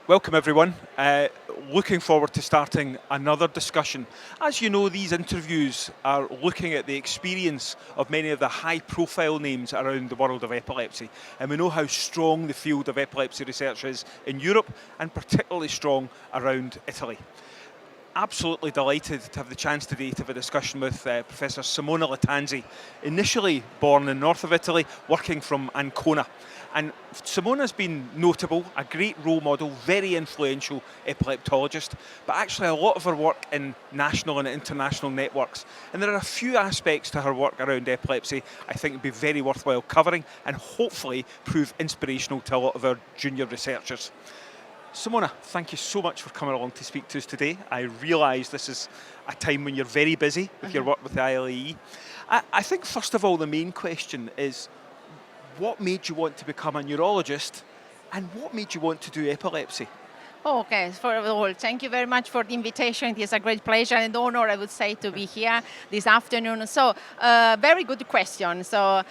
Welcome everyone. Looking forward to starting another discussion. As you know, these interviews are looking at the experience of many of the high profile names around the world of epilepsy. And we know how strong the field of epilepsy research is in Europe and particularly strong around Italy. Absolutely delighted to have the chance today to have a discussion with Professor Simona Lattanzi, initially born in north of Italy, working from Ancona. And Simona's been notable, a great role model, very influential epileptologist, but actually a lot of her work in national and international networks. And there are a few aspects to her work around epilepsy I think would be very worthwhile covering and hopefully prove inspirational to a lot of our junior researchers. Simona, thank you so much for coming along to speak to us today. I realise this is a time when you're very busy with your work with the ILAE. I think first of all the main question is, what made you want to become a neurologist and what made you want to do epilepsy? Okay, first of all, thank you very much for the invitation. It is a great pleasure and honor, I would say, to be here this afternoon. So, very good question. So,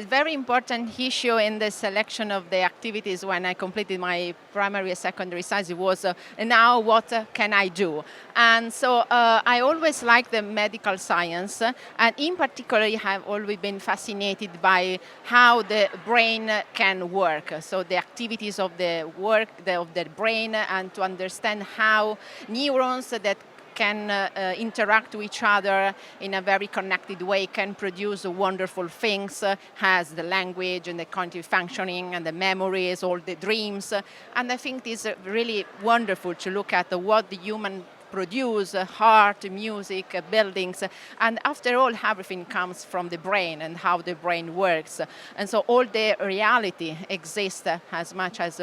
very important issue in the selection of the activities when I completed my primary and secondary studies was, now what can I do? And so, I always liked the medical science, and in particular, I have always been fascinated by how the brain can work. So, the activities of the work of the brain, and to understand how neurons that can interact with each other in a very connected way can produce wonderful things, has the language and the cognitive functioning and the memories, all the dreams. And I think it's really wonderful to look at what the human produce, art, music, buildings, and after all, everything comes from the brain and how the brain works. And so all the reality exists as much as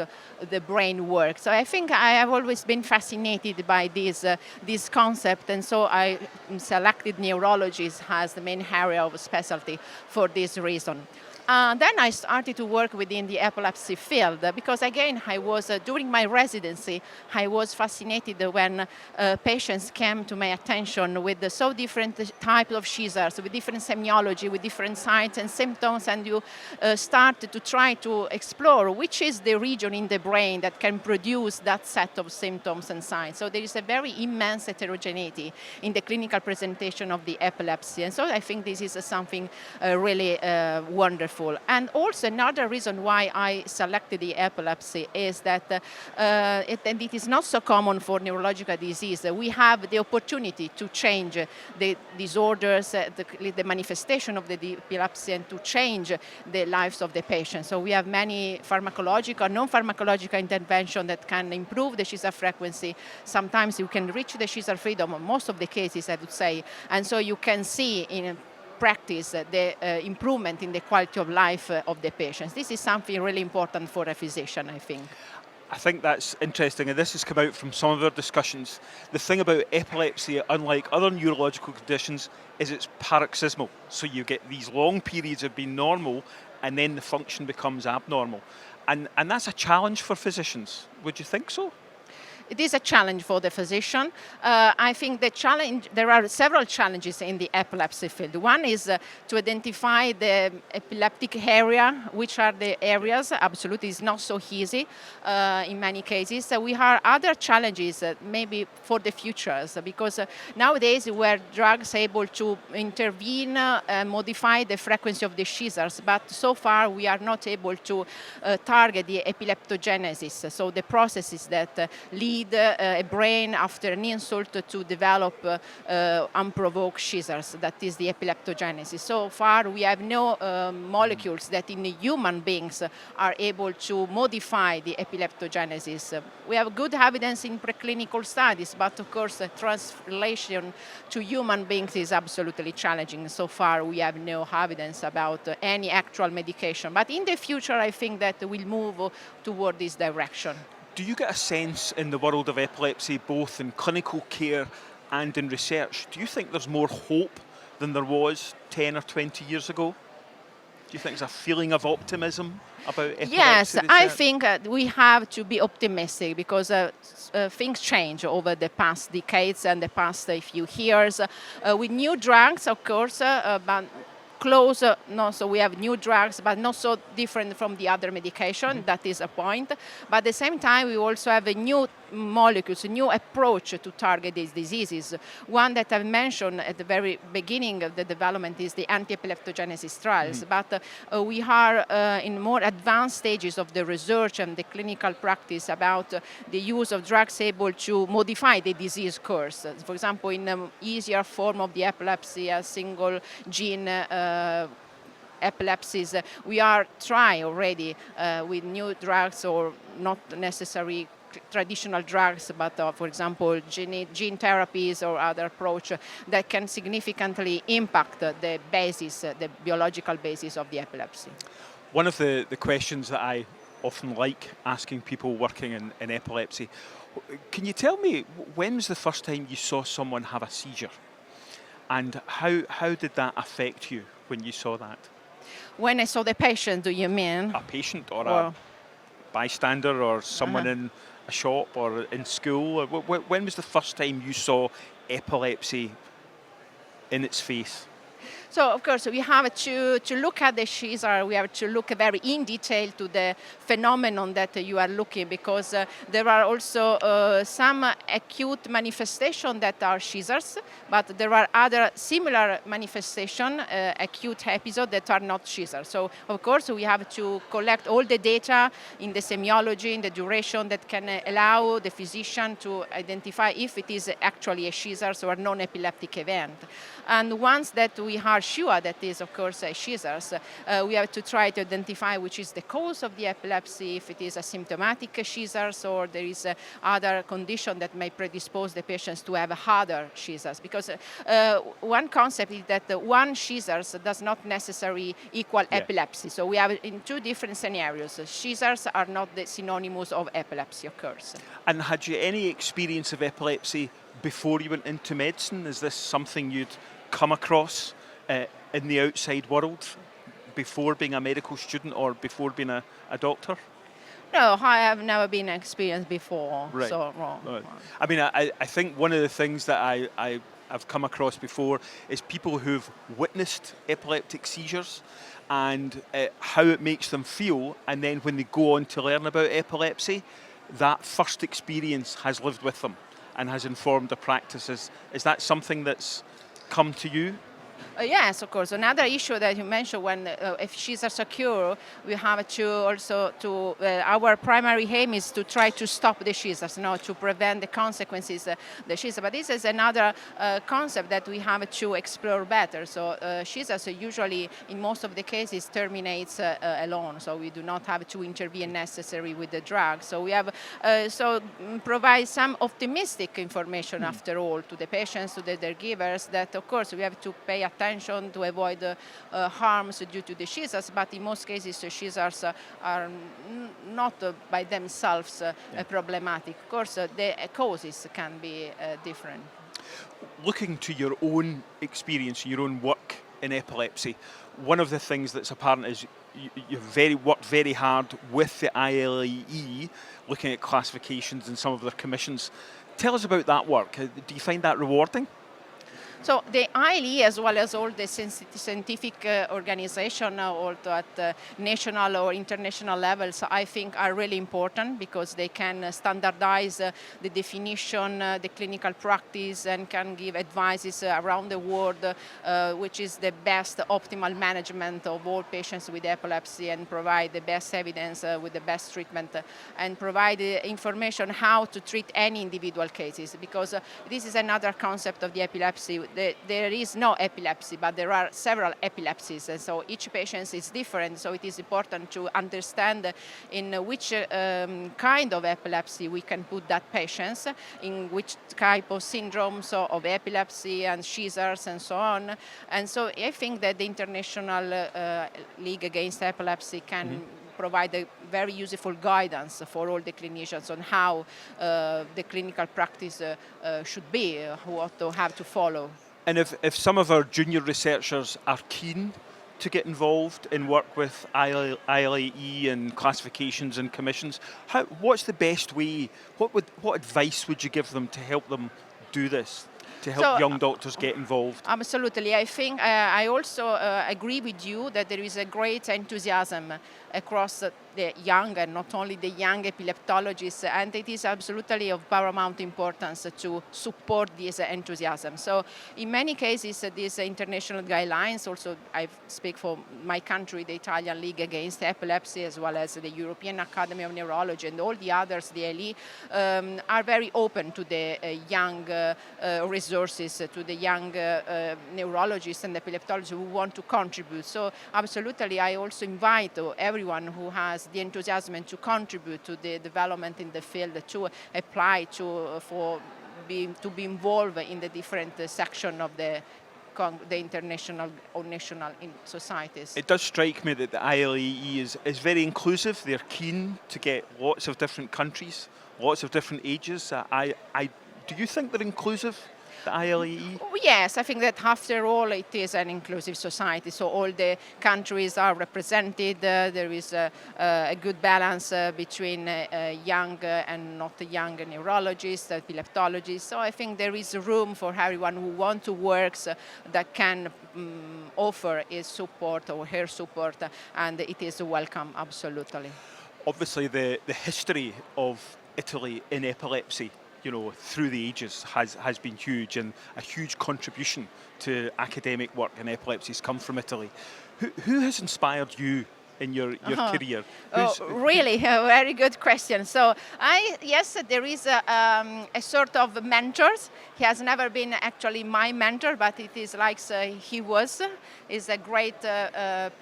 the brain works. So I think I have always been fascinated by this concept, and so I selected neurology as the main area of specialty for this reason. Then I started to work within the epilepsy field because, again, I was during my residency, I was fascinated when patients came to my attention with so different types of seizures, with different semiology, with different signs and symptoms, and you start to try to explore which is the region in the brain that can produce that set of symptoms and signs. So there is a very immense heterogeneity in the clinical presentation of the epilepsy, and so I think this is something really wonderful. And also another reason why I selected the epilepsy is that it is not so common for neurological disease. We have the opportunity to change the disorders, the manifestation of the epilepsy, and to change the lives of the patient. So we have many pharmacological, non-pharmacological interventions that can improve the seizure frequency. Sometimes you can reach the seizure freedom, most of the cases I would say, and so you can see in practice the improvement in the quality of life of the patients. This is something really important for a physician, I think. I think that's interesting, and this has come out from some of our discussions. The thing about epilepsy, unlike other neurological conditions, is it's paroxysmal. So you get these long periods of being normal, and then the function becomes abnormal. And that's a challenge for physicians. Would you think so? It is a challenge for the physician. I think there are several challenges in the epilepsy field. One is to identify the epileptic area, which are the areas. Absolutely, it's not so easy in many cases. We have other challenges maybe for the futures, because nowadays where drugs able to intervene and modify the frequency of the seizures, but so far we are not able to target the epileptogenesis, so the processes that lead a brain after an insult to develop unprovoked seizures, that is the epileptogenesis. So far we have no molecules that in human beings are able to modify the epileptogenesis. We have good evidence in preclinical studies, but of course translation to human beings is absolutely challenging. So far we have no evidence about any actual medication, but in the future I think that we'll move toward this direction. Do you get a sense in the world of epilepsy, both in clinical care and in research, do you think there's more hope than there was 10 or 20 years ago? Do you think there's a feeling of optimism about epilepsy Yes, research? I think we have to be optimistic because things change over the past decades and the past few years. With new drugs, of course, but close, no, so we have new drugs, but not so different from the other medication. That is a point. But at the same time, we also have a new molecules, a new approach to target these diseases. One that I mentioned at the very beginning of the development is the anti-epileptogenesis trials. But we are in more advanced stages of the research and the clinical practice about the use of drugs able to modify the disease course. For example, in an easier form of the epilepsy, a single gene epilepsies, we are trying already with new drugs, or not necessary traditional drugs, but for example, gene therapies or other approach that can significantly impact the basis, the biological basis of the epilepsy. One of the questions that I often like asking people working in epilepsy, can you tell me, when was the first time you saw someone have a seizure? And how did that affect you when you saw that? When I saw the patient, do you mean? A patient or a bystander or someone in a shop or in school? When was the first time you saw epilepsy in its face? So, of course, we have to look at the seizure. We have to look very in detail to the phenomenon that you are looking, because there are also some acute manifestations that are seizures, but there are other similar manifestations, acute episodes that are not seizures. So, of course, we have to collect all the data in the semiology, in the duration, that can allow the physician to identify if it is actually a seizure or non-epileptic event. And once that we are sure that is, of course, seizures, we have to try to identify which is the cause of the epilepsy, if it is a symptomatic seizures or there is other condition that may predispose the patients to have other seizures. Because one concept is that one seizures does not necessarily equal epilepsy. So we have in two different scenarios. Seizures are not the synonymous of epilepsy, of course. And had you any experience of epilepsy before you went into medicine? Is this something you'd come across in the outside world before being a medical student or before being a doctor? No, I have never been experienced before. Right. So, Right. I mean, I think one of the things that I've come across before is people who've witnessed epileptic seizures and how it makes them feel, and then when they go on to learn about epilepsy, that first experience has lived with them and has informed their practices. Is that something that's come to you? Yes, of course. Another issue that you mentioned, when if seizures occur, we have to also our primary aim is to try to stop the seizures, to prevent the consequences the seizure. But this is another concept that we have to explore better. So seizures usually, in most of the cases, terminates alone. So we do not have to intervene necessarily with the drug. So we have provide some optimistic information after all to the patients, to the caregivers, that of course we have to pay attention to avoid harms due to the seizures, but in most cases the seizures are not by themselves problematic. Of course, the causes can be different. Looking to your own experience, your own work in epilepsy, one of the things that's apparent is you've worked very hard with the ILAE, looking at classifications and some of their commissions. Tell us about that work. Do you find that rewarding? So the ILE, as well as all the scientific organizations, also at national or international levels, I think are really important, because they can standardize the definition, the clinical practice, and can give advices around the world, which is the best optimal management of all patients with epilepsy, and provide the best evidence with the best treatment, and provide information how to treat any individual cases, because this is another concept of the epilepsy. There is no epilepsy, but there are several epilepsies, and so each patient is different. So it is important to understand in which kind of epilepsy we can put that patient, in which type of syndromes of epilepsy and seizures and so on. And so I think that the International League Against Epilepsy can provide a very useful guidance for all the clinicians on how the clinical practice should be, what to have to follow. And if some of our junior researchers are keen to get involved in work with ILAE and classifications and commissions, what's the best way? What advice would you give them to help them do this? to help young doctors get involved? Absolutely. I think I also agree with you that there is a great enthusiasm across the young, and not only the young epileptologists, and it is absolutely of paramount importance to support this enthusiasm. So in many cases, these international guidelines, also I speak for my country, the Italian League Against Epilepsy, as well as the European Academy of Neurology and all the others, the ELE, are very open to the young resources, to the young neurologists and epileptologists who want to contribute. So absolutely, I also invite everyone who has the enthusiasm to contribute to the development in the field to apply to be involved in the different section of the international or national societies. It does strike me that the ILAE is very inclusive. They're keen to get lots of different countries, lots of different ages. Do you think they're inclusive, the ILAE? Yes, I think that after all it is an inclusive society, so all the countries are represented. There is a good balance between young and not young neurologists, epileptologists, so I think there is room for everyone who wants to work that can offer his support or her support, and it is welcome, absolutely. Obviously the history of Italy in epilepsy, through the ages has been huge, and a huge contribution to academic work in epilepsy has come from Italy. Who has inspired you in your career? Really, a very good question. So yes, there is a sort of mentors. He has never been actually my mentor, but it is like he was. He's a great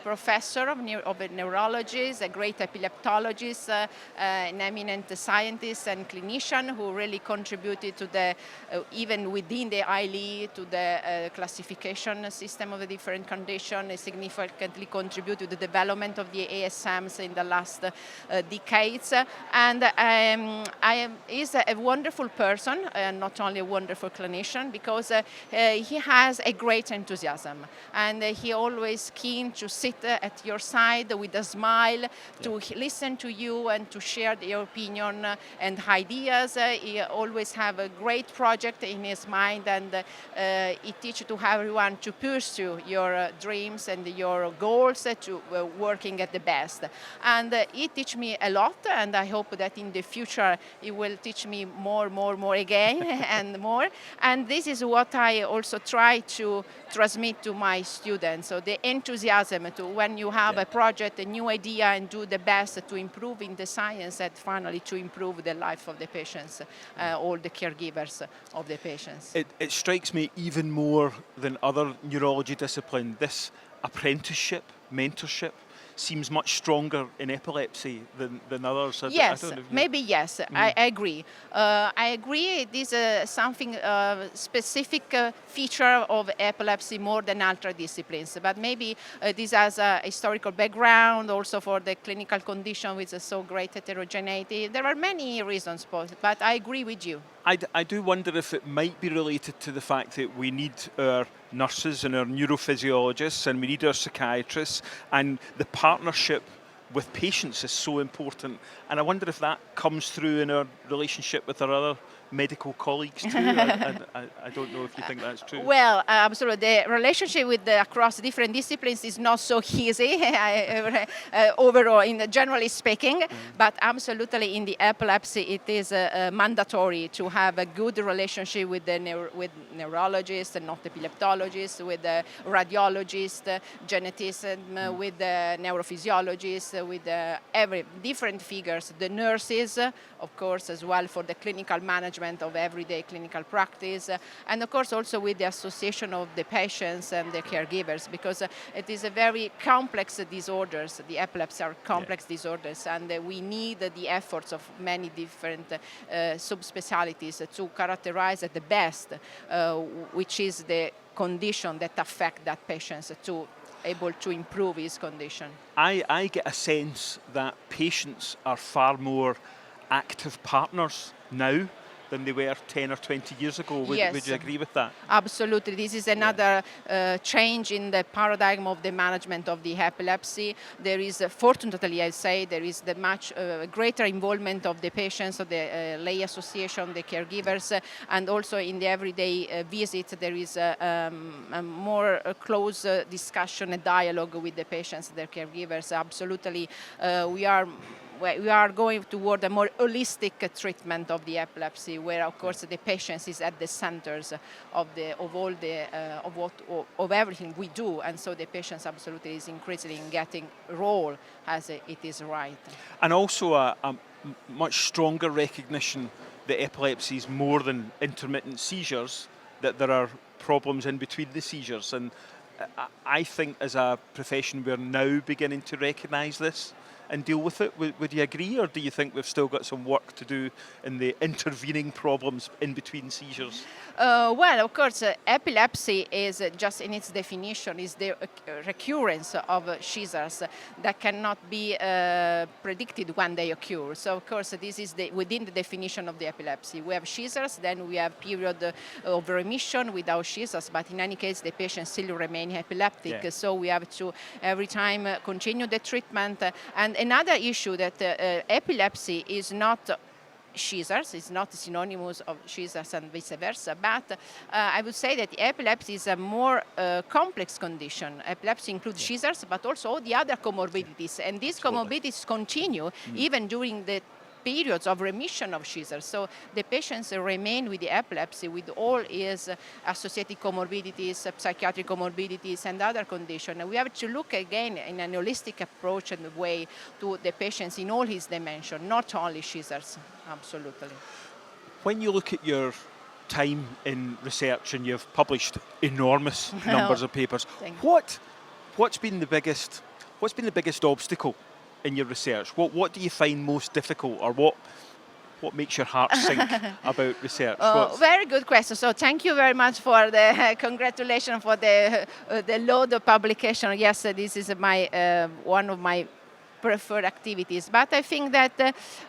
professor of neurology, a great epileptologist, an eminent scientist and clinician who really contributed to the, even within the ILE, to the classification system of the different conditions, significantly contributed to the development of the ASMs in the last decades, and he's a wonderful person, not only a wonderful clinician, because he has a great enthusiasm, and he always keen to sit at your side with a smile, to listen to you and to share your opinion and ideas. He always have a great project in his mind, and he teaches to everyone to pursue your dreams and your goals, to working at the best. And he teach me a lot, and I hope that in the future he will teach me more again and more. And this is what I also try to transmit to my students. So the enthusiasm to when you have a project, a new idea, and do the best to improve in the science, and finally to improve the life of the patients, all the caregivers of the patients. It strikes me even more than other neurology discipline, this apprenticeship, mentorship, seems much stronger in epilepsy than others. Yes, maybe yes, I agree. I agree it is something specific feature of epilepsy more than other disciplines, but maybe this has a historical background also for the clinical condition with so great heterogeneity. There are many reasons, but I agree with you. I do wonder if it might be related to the fact that we need our nurses and our neurophysiologists, and we need our psychiatrists, and the partnership with patients is so important. And I wonder if that comes through in our relationship with our other medical colleagues too. I don't know if you think that's true. Well, absolutely. The relationship with across different disciplines is not so easy overall, generally speaking, but absolutely in the epilepsy it is mandatory to have a good relationship with the with neurologists and not epileptologists, with the radiologists, geneticists, with the neurophysiologists, with every different figures, the nurses, of course, as well for the clinical management of everyday clinical practice, and of course also with the association of the patients and the caregivers, because it is a very complex disorders. The epilepsy are complex disorders, and we need the efforts of many different subspecialties to characterize at the best which is the condition that affect that patient to able to improve his condition. I get a sense that patients are far more active partners now than they were 10 or 20 years ago. Would Yes. you agree with that? Absolutely. This is another change in the paradigm of the management of the epilepsy. There is, fortunately, I say, there is the much greater involvement of the patients, of the lay association, the caregivers, and also in the everyday visit, there is a more close discussion, a dialogue with the patients, their caregivers. Absolutely, we are going toward a more holistic treatment of the epilepsy, where of course the patient is at the centers of everything we do, and so the patient absolutely is increasingly getting role as it is right. And also a much stronger recognition that epilepsy is more than intermittent seizures, that there are problems in between the seizures. And I think as a profession we're now beginning to recognise this and deal with it. Would you agree, or do you think we've still got some work to do in the intervening problems in between seizures? Well, of course, epilepsy is just in its definition is the recurrence of seizures that cannot be predicted when they occur. So, of course, this is within the definition of the epilepsy. We have seizures, then we have period of remission without seizures, but in any case, the patient still remain epileptic. Yeah. So we have to every time continue the treatment. And another issue that epilepsy is not seizures, it's not synonymous of seizures and vice versa, but I would say that epilepsy is a more complex condition. Epilepsy includes seizures, but also all the other comorbidities, and these comorbidities continue even during the periods of remission of seizures. So the patients remain with the epilepsy with all its associated comorbidities, psychiatric comorbidities, and other conditions. And we have to look again in an holistic approach and way to the patients in all his dimensions, not only seizures. Absolutely. When you look at your time in research, and you've published enormous numbers of papers, what's been the biggest obstacle in your research? What do you find most difficult, or what makes your heart sink about research? Very good question. So thank you very much for the congratulations for the load of publication. Yes, this is my one of my preferred activities. But I think that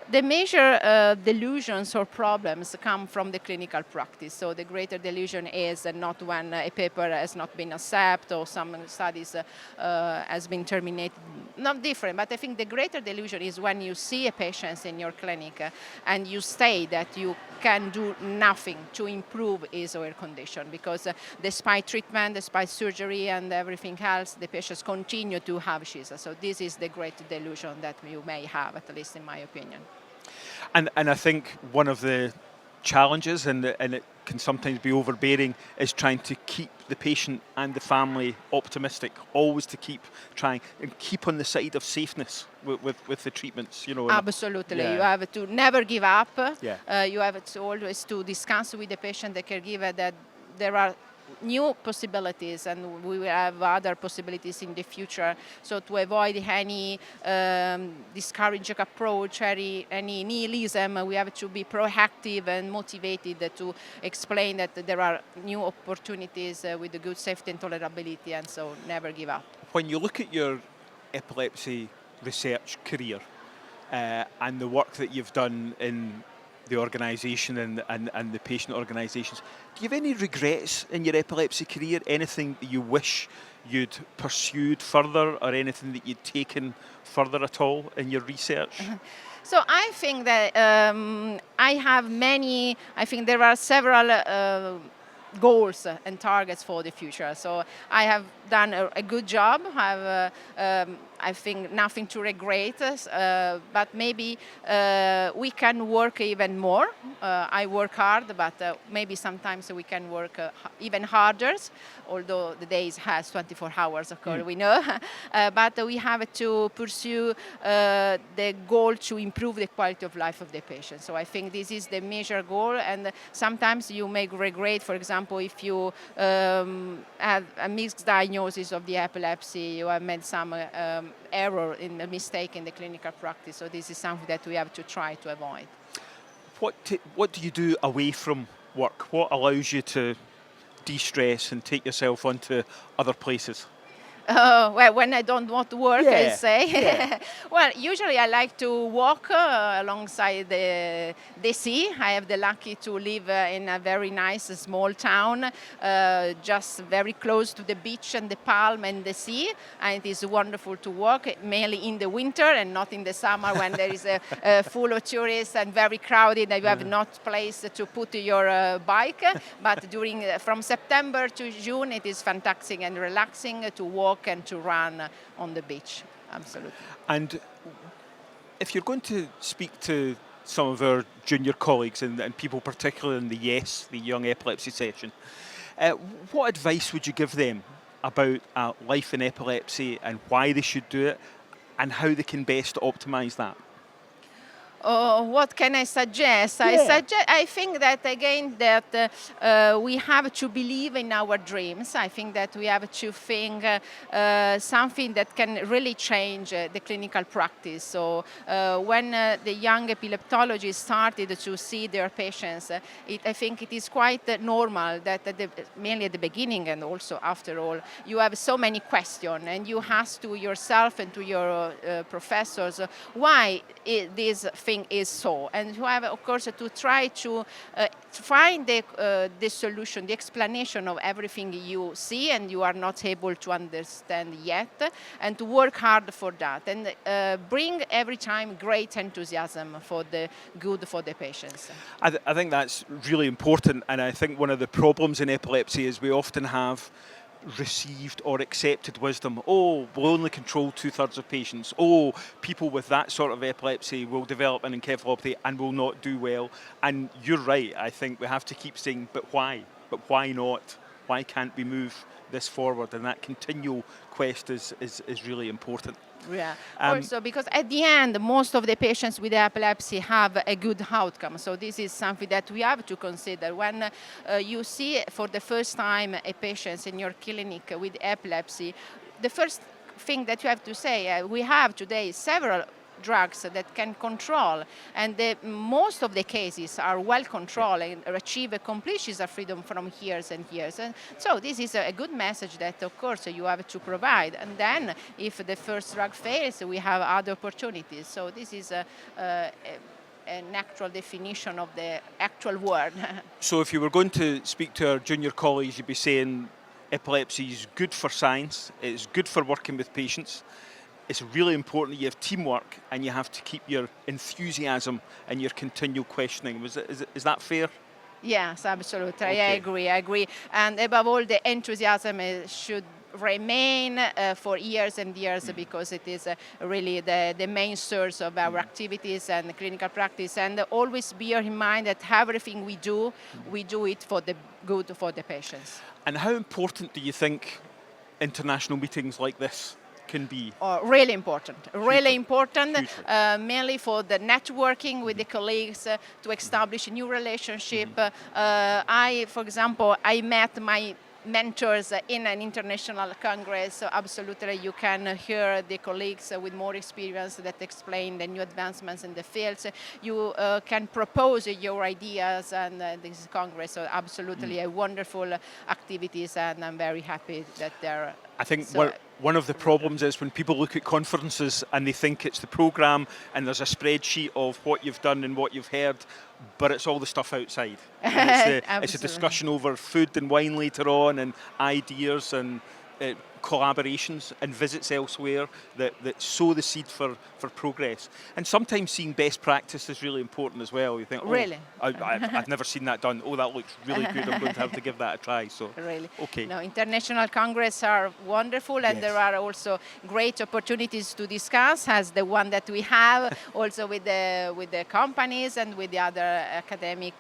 the major delusions or problems come from the clinical practice. So the greater delusion is not when a paper has not been accepted or some studies has been terminated. Not different, but I think the greater delusion is when you see a patient in your clinic and you say that you can do nothing to improve his or her condition, because despite treatment, despite surgery and everything else, the patients continue to have seizures. So this is the great delusion that you may have, at least in my opinion. And I think one of the challenges, and it can sometimes be overbearing, is trying to keep the patient and the family optimistic, always to keep trying and keep on the side of safeness with the treatments, you know. Absolutely. Yeah. You have to never give up. Yeah. You have to always to discuss with the patient, the caregiver, that there are new possibilities and we will have other possibilities in the future. So to avoid any discouraging approach, any nihilism, we have to be proactive and motivated to explain that there are new opportunities with the good safety and tolerability, and so never give up. When you look at your epilepsy research career and the work that you've done in the organisation and the patient organisations, do you have any regrets in your epilepsy career? Anything that you wish you'd pursued further, or anything that you'd taken further at all in your research? So I think that I think there are several goals and targets for the future. So I have done a good job. I think nothing to regret, but maybe we can work even more. I work hard, but maybe sometimes we can work even harder, although the days has 24 hours, of course, we know. But we have to pursue the goal to improve the quality of life of the patient. So I think this is the major goal, and sometimes you may regret, for example, if you have a mixed diagnosis of the epilepsy, you have made some error in a mistake in the clinical practice. So this is something that we have to try to avoid. What do you do away from work? What allows you to de-stress and take yourself onto other places? Well, when I don't want to work, I Yeah, say. yeah. Well, usually I like to walk alongside the sea. I have the lucky to live in a very nice small town, just very close to the beach and the palm and the sea. And it is wonderful to walk, mainly in the winter and not in the summer when there is full of tourists and very crowded and you have not place to put your bike. But during from September to June, it is fantastic and relaxing to walk and to run on the beach. Absolutely. And if you're going to speak to some of our junior colleagues and people particularly in the YES, the Young Epilepsy session, what advice would you give them about life in epilepsy and why they should do it and how they can best optimise that? What can I suggest? Yeah. I think that again that we have to believe in our dreams. I think that we have to think something that can really change the clinical practice. So when the young epileptologists started to see their patients, I think it is quite normal that mainly at the beginning and also after all, you have so many questions and you ask to yourself and to your professors why this thing is so, and you have of course to try to find the solution, the explanation of everything you see and you are not able to understand yet, and to work hard for that and bring every time great enthusiasm for the good for the patients. I think that's really important, and I think one of the problems in epilepsy is we often have received or accepted wisdom. Oh, we'll only control 2/3 of patients. Oh, people with that sort of epilepsy will develop an encephalopathy and will not do well. And you're right, I think we have to keep saying, but why? But why not? Why can't we move this forward? And that continual quest is really important. Yeah. Also, because at the end, most of the patients with epilepsy have a good outcome. So this is something that we have to consider. When you see for the first time a patient in your clinic with epilepsy, the first thing that you have to say, we have today several drugs that can control, and most of the cases are well controlled and achieve a complete schizophrenia from years and years. And so this is a good message that of course you have to provide, and then if the first drug fails, we have other opportunities. So this is an actual definition of the actual word. So if you were going to speak to our junior colleagues, you'd be saying epilepsy is good for science, it's good for working with patients. It's really important that you have teamwork and you have to keep your enthusiasm and your continual questioning. Is that fair? Yes, absolutely. Okay. I agree. And above all, the enthusiasm should remain for years and years because it is really the main source of our activities and clinical practice. And always bear in mind that everything we do it for the good for the patients. And how important do you think international meetings like this can be? Really important, mainly for the networking with the colleagues, to establish a new relationship. For example, I met my mentors in an international congress, so absolutely you can hear the colleagues with more experience that explain the new advancements in the fields. You can propose your ideas and this congress, so absolutely a wonderful activities, and I'm very happy that they're. I think one of the problems is when people look at conferences and they think it's the programme and there's a spreadsheet of what you've done and what you've heard, but it's all the stuff outside. It's a discussion over food and wine later on, and ideas and collaborations and visits elsewhere that sow the seed for progress. And sometimes seeing best practice is really important as well. You think, oh, really? I've never seen that done. Oh, that looks really good. I'm going to have to give that a try. So really, okay. No, international congress are wonderful, and there are also great opportunities to discuss, as the one that we have also with the companies and with the other academic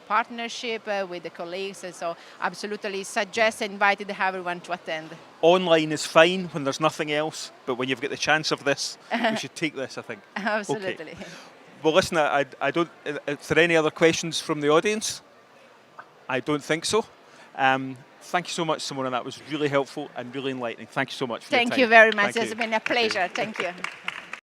partnership with the colleagues. And so absolutely suggest and invited everyone to attend. Online is fine when there's nothing else, but when you've got the chance of this, we should take this, I think. Absolutely. Okay. Well, listen, I don't. Is there any other questions from the audience? I don't think so. Thank you so much, Simona. That was really helpful and really enlightening. Thank you so much for your time. Thank you very much. Thank It's you. been a pleasure. Thank you.